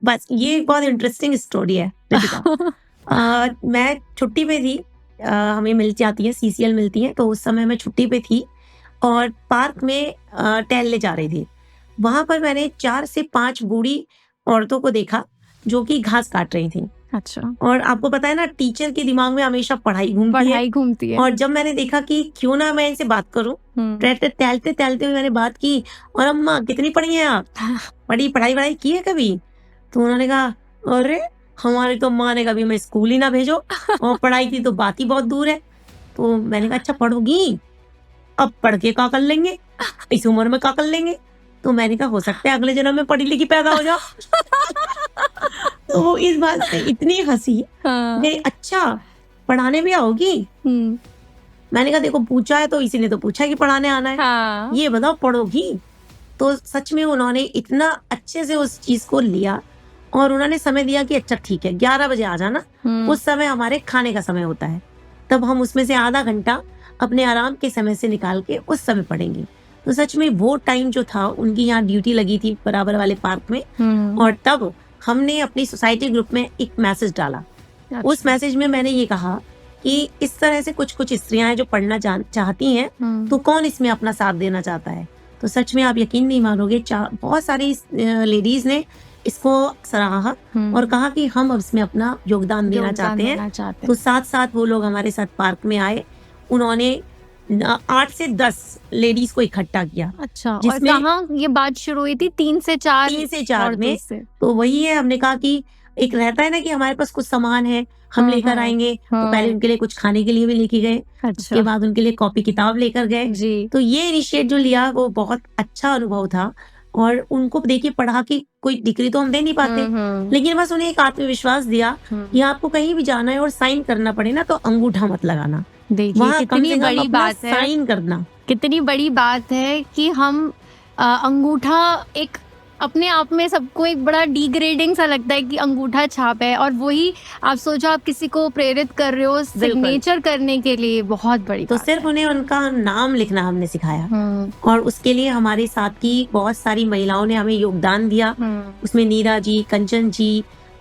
बस ये एक बहुत इंटरेस्टिंग स्टोरी है रितिका। मैं छुट्टी पे थी, हमें मिल जाती है, सीसीएल मिलती है, तो उस समय मैं छुट्टी पे थी और पार्क में टहलने जा रही थी। वहां पर मैंने 4 से 5 बूढ़ी औरतों को देखा जो कि घास काट रही थी। अच्छा, और आपको पता है ना, टीचर के दिमाग में हमेशा पढ़ाई घूमती है। और जब मैंने देखा कि क्यों ना मैं इनसे बात करूं, टहलते टहलते हुए मैंने बात की, और अम्मा कितनी पढ़ी हैं आप, बड़ी पढ़ाई की है कभी? तो उन्होंने कहा, अरे हमारी तो माँ ने कभी हमें स्कूल ही ना भेजो, और पढ़ाई की तो बात ही बहुत दूर है। तो मैंने कहा, अच्छा पढ़ोगी? अब पढ़ के क्या कर लेंगे, इस उम्र में क्या कर लेंगे? तो मैंने कहा, हो सकता है अगले जन्म में पढ़ी लिखी पैदा हो जाओ। तो वो इस बात से इतनी हंसी, गई, अच्छा पढ़ाने भी आओगी? मैंने कहा, देखो पूछा है तो इसी ने तो पूछा है कि पढ़ाने आना है, ये बताओ पढ़ोगी? तो सच में उन्होंने इतना अच्छे से उस चीज को लिया, और उन्होंने समय दिया कि अच्छा ठीक है 11 बजे आ जाना, उस समय हमारे खाने का समय होता है, तब हम उसमें से आधा घंटा अपने आराम के समय से निकाल के उस समय पढ़ेंगे। तो सच में वो टाइम जो था, उनकी यहाँ ड्यूटी लगी थी बराबर वाले पार्क में, और तब हमने अपनी सोसाइटी ग्रुप में एक मैसेज डाला। उस मैसेज में मैंने ये कहा कि इस तरह से कुछ कुछ स्त्रियां हैं जो पढ़ना चाहती हैं, तो कौन इसमें अपना साथ देना चाहता है? तो सच में आप यकीन नहीं मानोगे, बहुत सारी लेडीज ने इसको सराहा और कहा कि हम अब इसमें अपना योगदान देना चाहते हैं। तो साथ साथ वो लोग हमारे साथ पार्क में आए, उन्होंने 8 से 10 लेडीज को इकट्ठा किया। अच्छा, जिसमें और कहाँ ये बात शुरू हुई थी? 3 से 4 में। तो वही है, हमने कहा कि एक रहता है ना कि हमारे पास कुछ सामान है, हम लेकर आएंगे, तो पहले उनके लिए कुछ खाने के लिए भी लेके गए, उसके बाद उनके लिए कॉपी किताब लेकर गए। तो ये इनिशिएट जो लिया वो बहुत अच्छा अनुभव था, और उनको देखिए पढ़ा कि कोई डिग्री तो हम दे नहीं पाते, लेकिन बस उन्हें एक आत्मविश्वास दिया कि आपको कहीं भी जाना है और साइन करना पड़े ना, तो अंगूठा मत लगाना। देखिए कितनी बड़ी बात है, साइन करना कितनी बड़ी बात है कि हम अंगूठा एक अपने आप में सबको एक बड़ा डिग्रेडिंग सा लगता है कि अंगूठा छाप है, और वही आप सोचो आप किसी को प्रेरित कर रहे हो सिग्नेचर करने के लिए, बहुत बड़ी तो सिर्फ उन्हें उनका नाम लिखना हमने सिखाया, और उसके लिए हमारे साथ की बहुत सारी महिलाओं ने हमें योगदान दिया। उसमें नीरा जी, कंचन जी,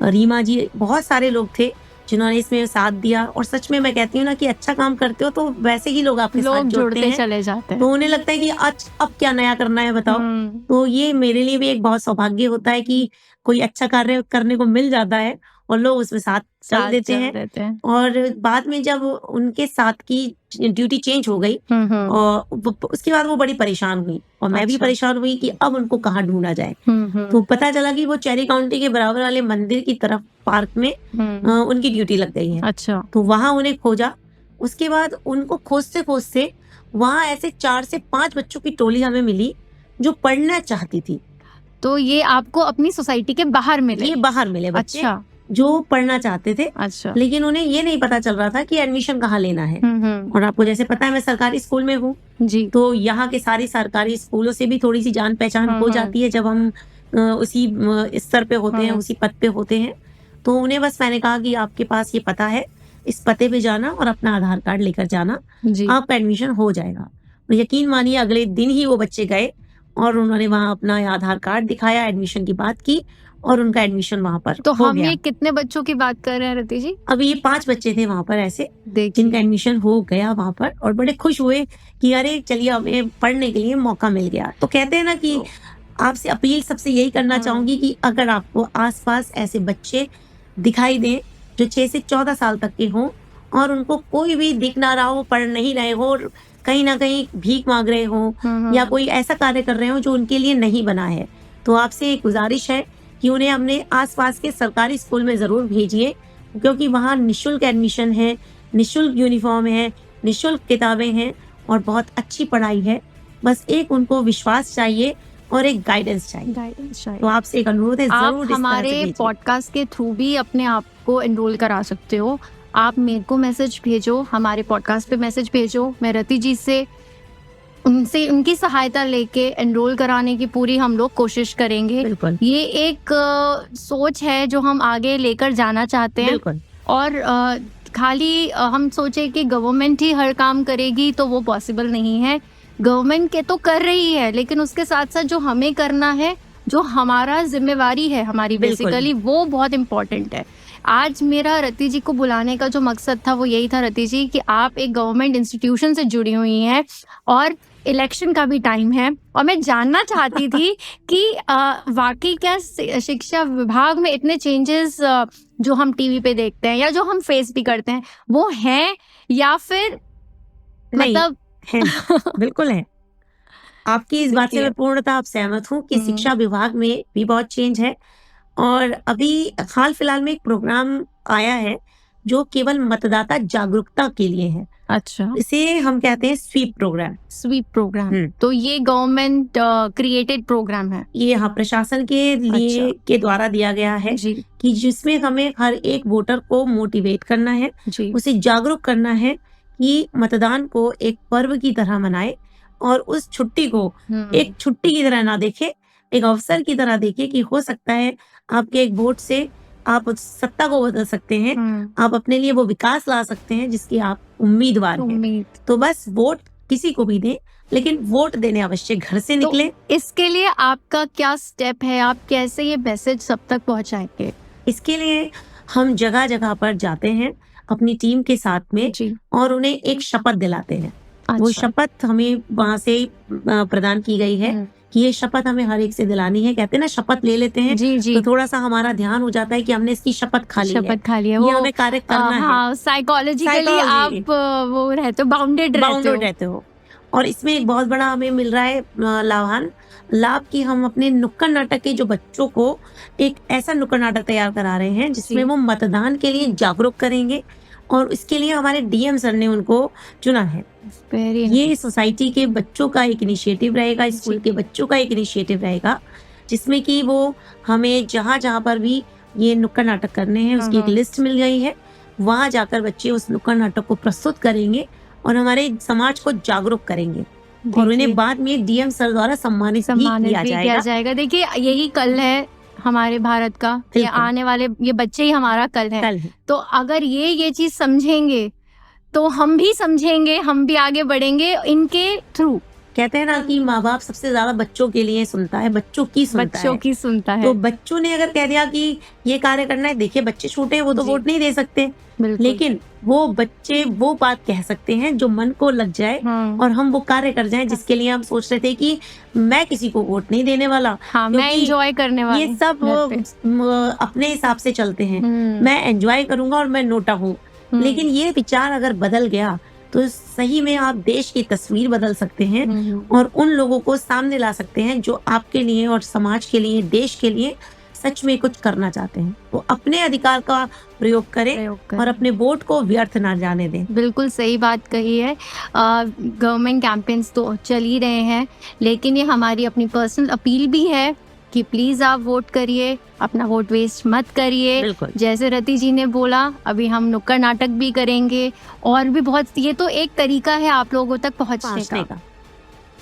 रीमा जी, बहुत सारे लोग थे जिन्होंने इसमें साथ दिया। और सच में मैं कहती हूँ ना कि अच्छा काम करते हो तो वैसे ही लोग आपके साथ जुड़ते हैं, चले जाते हैं। तो उन्हें लगता है कि अब क्या नया करना है बताओ। तो ये मेरे लिए भी एक बहुत सौभाग्य होता है कि कोई अच्छा कार्य करने को मिल जाता है और लोग उसमें साथ चल देते हैं। और बाद में जब उनके साथ की ड्यूटी चेंज हो गई, और उसके बाद वो बड़ी परेशान हुई, और मैं भी परेशान हुई कि अब उनको कहाँ ढूंढा जाए। तो पता चला कि वो चेरी काउंटी के बराबर वाले मंदिर की तरफ पार्क में उनकी ड्यूटी लग गई है। अच्छा, तो वहां उन्हें खोजा। उसके बाद उनको खोजते खोजते वहां ऐसे 4 से 5 बच्चों की टोली हमें मिली जो पढ़ना चाहती थी। तो ये आपको अपनी सोसाइटी के बाहर मिले? ये बाहर मिले बच्चे। अच्छा, जो पढ़ना चाहते थे। अच्छा, लेकिन उन्हें ये नहीं पता चल रहा था कि एडमिशन कहाँ लेना है। और आपको जैसे पता है मैं सरकारी स्कूल में हूँ जी, तो यहाँ के सारे सरकारी स्कूलों से भी थोड़ी सी जान पहचान हो जाती है जब हम उसी स्तर पे होते हैं, उसी पद पे होते हैं। तो उन्हें बस मैंने कहा कि आपके पास ये पता है, इस पते पे जाना और अपना आधार कार्ड लेकर जाना, आपका एडमिशन हो जाएगा। और यकीन मानिए अगले दिन ही वो बच्चे गए और उन्होंने वहाँ अपना आधार कार्ड दिखाया, एडमिशन की बात की, और उनका एडमिशन वहाँ पर तो हो हम गया। ये कितने बच्चों की बात कर रहे हैं रति जी? अभी ये 5 बच्चे थे वहाँ पर ऐसे जिनका एडमिशन हो गया वहाँ पर, और बड़े खुश हुए कि अरे चलिए हमें पढ़ने के लिए मौका मिल गया। तो कहते हैं ना कि आपसे अपील सबसे यही करना चाहूंगी कि अगर आपको आसपास ऐसे बच्चे दिखाई दें जो 6 से 14 साल तक के हों और उनको कोई भी दिख ना रहा हो, पढ़ नहीं रहे हो, कहीं ना कहीं भीख मांग रहे हो या कोई ऐसा कार्य कर रहे हो जो उनके लिए नहीं बना है, तो आपसे एक गुजारिश है कि उन्हें अपने आसपास के सरकारी स्कूल में जरूर भेजिए, क्योंकि वहाँ निःशुल्क एडमिशन है, निःशुल्क यूनिफॉर्म है, निःशुल्क किताबें हैं और बहुत अच्छी पढ़ाई है। बस एक उनको विश्वास चाहिए और एक गाइडेंस चाहिए। तो आपसे एक अनुरोध है, जरूर आप हमारे पॉडकास्ट के थ्रू भी अपने आप को एनरोल करा सकते हो। आप मेरे को मैसेज भेजो, हमारे पॉडकास्ट पे मैसेज भेजो, मैं रति जी से उनकी सहायता लेके एनरोल कराने की पूरी हम लोग कोशिश करेंगे। ये एक सोच है जो हम आगे लेकर जाना चाहते हैं। और खाली हम सोचे कि गवर्नमेंट ही हर काम करेगी तो वो पॉसिबल नहीं है। गवर्नमेंट के तो कर रही है, लेकिन उसके साथ साथ जो हमें करना है जो हमारा जिम्मेवारी है हमारी बेसिकली, वो बहुत इम्पोर्टेंट है। आज मेरा रति जी को बुलाने का जो मकसद था वो यही था रति जी कि आप एक गवर्नमेंट इंस्टीट्यूशन से जुड़ी हुई हैं और इलेक्शन का भी टाइम है, और मैं जानना चाहती थी कि वाकई क्या शिक्षा विभाग में इतने चेंजेस जो हम टीवी पे देखते हैं या जो हम फेस भी करते हैं वो हैं या फिर मतलब है? बिल्कुल है। आपकी इस बात से मैं पूर्णतः आप सहमत हूँ कि शिक्षा विभाग में भी बहुत चेंज है। और अभी हाल फिलहाल में एक प्रोग्राम आया है जो केवल मतदाता जागरूकता के लिए है। अच्छा, इसे हम कहते हैं स्वीप प्रोग्राम। स्वीप प्रोग्राम, तो ये गवर्नमेंट क्रिएटेड प्रोग्राम है? ये हाँ, प्रशासन के लिए के द्वारा दिया गया है कि जिसमें हमें हर एक वोटर को मोटिवेट करना है, उसे जागरूक करना है कि मतदान को एक पर्व की तरह मनाए और उस छुट्टी को एक छुट्टी की तरह ना देखे, एक अवसर की तरह देखे कि हो सकता है आपके एक वोट से आप सत्ता को बदल सकते हैं, आप अपने लिए वो विकास ला सकते हैं जिसकी आप उम्मीदवार हैं। तो बस वोट किसी को भी दें, लेकिन वोट देने अवश्य घर से निकले। तो इसके लिए आपका क्या स्टेप है, आप कैसे ये मैसेज सब तक पहुंचाएंगे? इसके लिए हम जगह जगह पर जाते हैं अपनी टीम के साथ में और उन्हें एक शपथ दिलाते हैं। वो शपथ हमें वहां से प्रदान की गई है कि ये शपथ हमें हर एक से दिलानी है। कहते हैं ना, शपथ ले लेते हैं तो थोड़ा सा हमारा ध्यान हो जाता है कि हमने इसकी शपथ खा ली है, ये हमें कार्य करना है। साइकोलॉजिकली आप वो रहते हो, बाउंडेड रहते हो। और इसमें एक बहुत बड़ा हमें मिल रहा है लाभ कि हम अपने नुक्कड़ नाटक के जो बच्चों को एक ऐसा नुक्कड़ नाटक तैयार करा रहे हैं जिसमें वो मतदान के लिए जागरूक करेंगे, और इसके लिए हमारे डीएम सर ने उनको चुना है। ये सोसाइटी के बच्चों का एक इनिशिएटिव रहेगा, स्कूल के बच्चों का एक इनिशिएटिव रहेगा, जिसमें कि वो हमें जहाँ जहाँ पर भी ये नुक्कड़ नाटक करने हैं उसकी एक लिस्ट मिल गई है। वहां जाकर बच्चे उस नुक्कड़ नाटक को प्रस्तुत करेंगे और हमारे समाज को जागरूक करेंगे और उन्हें बाद में डीएम सर द्वारा सम्मानित किया जाएगा। देखिए, यही कल है हमारे भारत का, ये आने वाले ये बच्चे ही हमारा कल है। तो अगर ये चीज समझेंगे तो हम भी समझेंगे, हम भी आगे बढ़ेंगे इनके थ्रू। कहते हैं ना कि माँ बाप सबसे ज्यादा बच्चों के लिए सुनता है, बच्चों की सुनता है। तो बच्चों ने अगर कह दिया कि ये कार्य करना है, देखिए बच्चे छोटे हैं, वो तो वोट नहीं दे सकते, लेकिन वो बच्चे वो बात कह सकते हैं जो मन को लग जाए और हम वो कार्य कर जाएं जिसके लिए हम सोच रहे थे कि मैं किसी को वोट नहीं देने वाला, मैं एंजॉय करने वाला। ये सब अपने हिसाब से चलते हैं, मैं एंजॉय करूंगा और मैं नोटा हूँ। लेकिन ये विचार अगर बदल गया तो सही में आप देश की तस्वीर बदल सकते हैं और उन लोगों को सामने ला सकते हैं जो आपके लिए और समाज के लिए, देश के लिए सच में कुछ करना चाहते हैं। वो अपने अधिकार का प्रयोग करें और अपने वोट को व्यर्थ ना जाने दें। बिल्कुल सही बात कही है। गवर्नमेंट कैंपेन्स तो चल ही रहे हैं, लेकिन ये हमारी अपनी पर्सनल अपील भी है कि प्लीज आप वोट करिए, अपना वोट वेस्ट मत करिए। जैसे रति जी ने बोला, अभी हम नुक्कड़ नाटक भी करेंगे और भी बहुत, ये तो एक तरीका है आप लोगों तक पहुंचने का।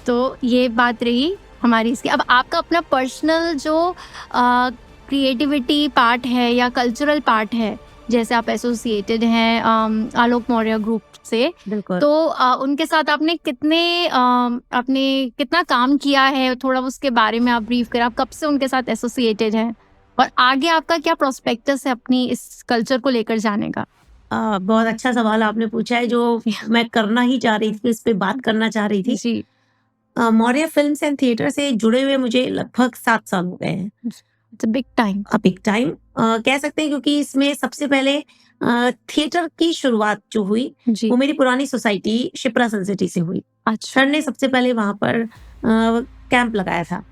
तो ये बात रही हमारी इसकी। अब आपका अपना पर्सनल जो क्रिएटिविटी पार्ट है या कल्चरल पार्ट है, जैसे आप एसोसिएटेड हैं आलोक मौर्य ग्रुप से, तो उनके साथ आपने कितना काम किया है, थोड़ा उसके बारे में आप ब्रीफ करें। आप कब से उनके साथ एसोसिएटेड हैं और आगे आपका क्या प्रोस्पेक्टस है अपनी इस कल्चर को लेकर जाने का? बहुत अच्छा सवाल आपने पूछा है, जो मैं करना ही चाह रही थी, इस पे बात करना चाह रही थी जी। मौर्य फिल्म्स एंड थिएटर से जुड़े हुए मुझे लगभग 7 साल हो गए हैं। बिग टाइम कह सकते हैं, क्योंकि इसमें सबसे पहले थिएटर की शुरुआत जो हुई वो मेरी पुरानी सोसाइटी शिप्रा सन सिटी से हुई। सर ने सबसे पहले वहां पर कैंप लगाया था।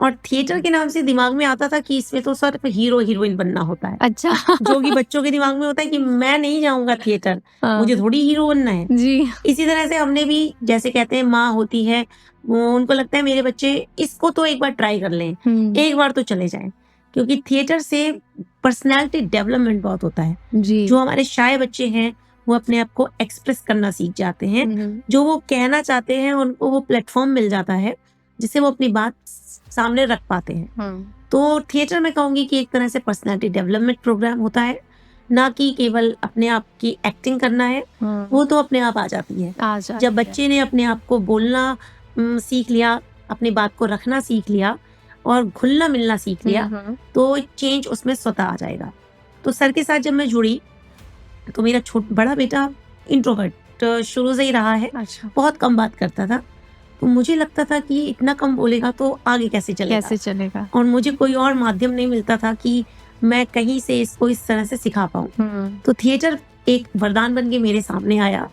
और थिएटर के नाम से दिमाग में आता था कि इसमें तो सिर्फ हीरो हीरोइन बनना होता है। जो कि बच्चों के दिमाग में होता है कि मैं नहीं जाऊंगा थिएटर, मुझे थोड़ी हीरो बनना है जी। इसी तरह से हमने भी, जैसे कहते हैं माँ होती है, वो उनको लगता है मेरे बच्चे इसको तो एक बार ट्राई कर लें, एक बार तो चले जाएं, क्योंकि थिएटर से पर्सनैलिटी डेवलपमेंट बहुत होता है जी। जो हमारे शाय बच्चे हैं वो अपने आप को एक्सप्रेस करना सीख जाते हैं, जो वो कहना चाहते हैं उनको वो प्लेटफॉर्म मिल जाता है जिससे वो अपनी बात सामने रख पाते हैं। तो थिएटर में कहूंगी कि एक तरह से पर्सनैलिटी डेवलपमेंट प्रोग्राम होता है, ना कि केवल अपने आप की एक्टिंग करना है, वो तो अपने आप आ जाती है। जब बच्चे ने अपने आप को बोलना सीख लिया, अपनी बात को रखना सीख लिया और घुलना मिलना सीख लिया तो चेंज उसमें स्वतः आ जाएगा। तो सर के साथ जब मैं जुड़ी तो मेरा बड़ा बेटा इंट्रोवर्ट शुरू से ही रहा है। अच्छा। बहुत कम बात करता था, तो मुझे लगता था कि इतना कम बोलेगा तो आगे कैसे चलेगा। और मुझे कोई और माध्यम नहीं मिलता था कि मैं कहीं से इसको इस तरह से सिखा पाऊँ। तो थिएटर एक वरदान बन के मेरे सामने आया।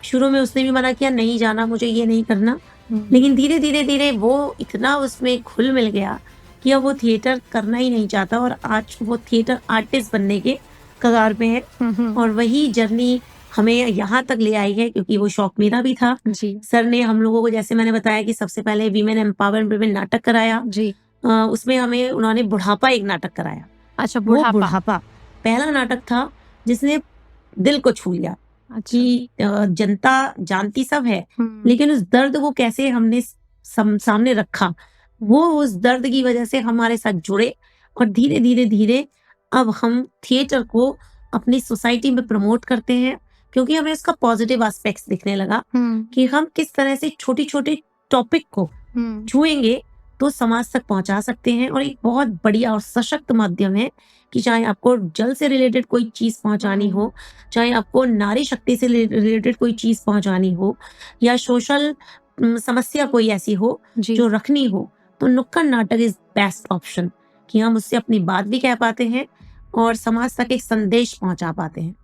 शुरू में उसने भी मना किया, नहीं जाना, मुझे ये नहीं करना, लेकिन धीरे धीरे वो इतना उसमें घुल मिल गया कि अब वो थिएटर करना ही नहीं चाहता और आज वो थिएटर आर्टिस्ट बनने के कगार पे है। और वही जर्नी हमें यहाँ तक ले आई है, क्योंकि वो शौक मेरा भी था जी। सर ने हम लोगों को, जैसे मैंने बताया कि सबसे पहले वीमेन एम्पावरमेंट नाटक कराया जी। उसमें हमें उन्होंने बुढ़ापा एक नाटक कराया। अच्छा, बुढ़ापा पहला नाटक था जिसने दिल को छू लिया। अच्छा। कि जनता जानती सब है, लेकिन उस दर्द को कैसे हमने सामने रखा, वो उस दर्द की वजह से हमारे साथ जुड़े और धीरे धीरे अब हम थिएटर को अपनी सोसाइटी में प्रमोट करते हैं, क्योंकि हमें उसका पॉजिटिव एस्पेक्ट्स दिखने लगा कि हम किस तरह से छोटी छोटी टॉपिक को छुएंगे तो समाज तक पहुंचा सकते हैं। और एक बहुत बढ़िया और सशक्त माध्यम है कि चाहे आपको जल से रिलेटेड कोई चीज पहुंचानी हो, चाहे आपको नारी शक्ति से रिलेटेड कोई चीज पहुंचानी हो, या सोशल समस्या कोई ऐसी हो जो रखनी हो, तो नुक्कड़ नाटक इज बेस्ट ऑप्शन कि हम उससे अपनी बात भी कह पाते हैं और समाज तक एक संदेश पहुंचा पाते हैं।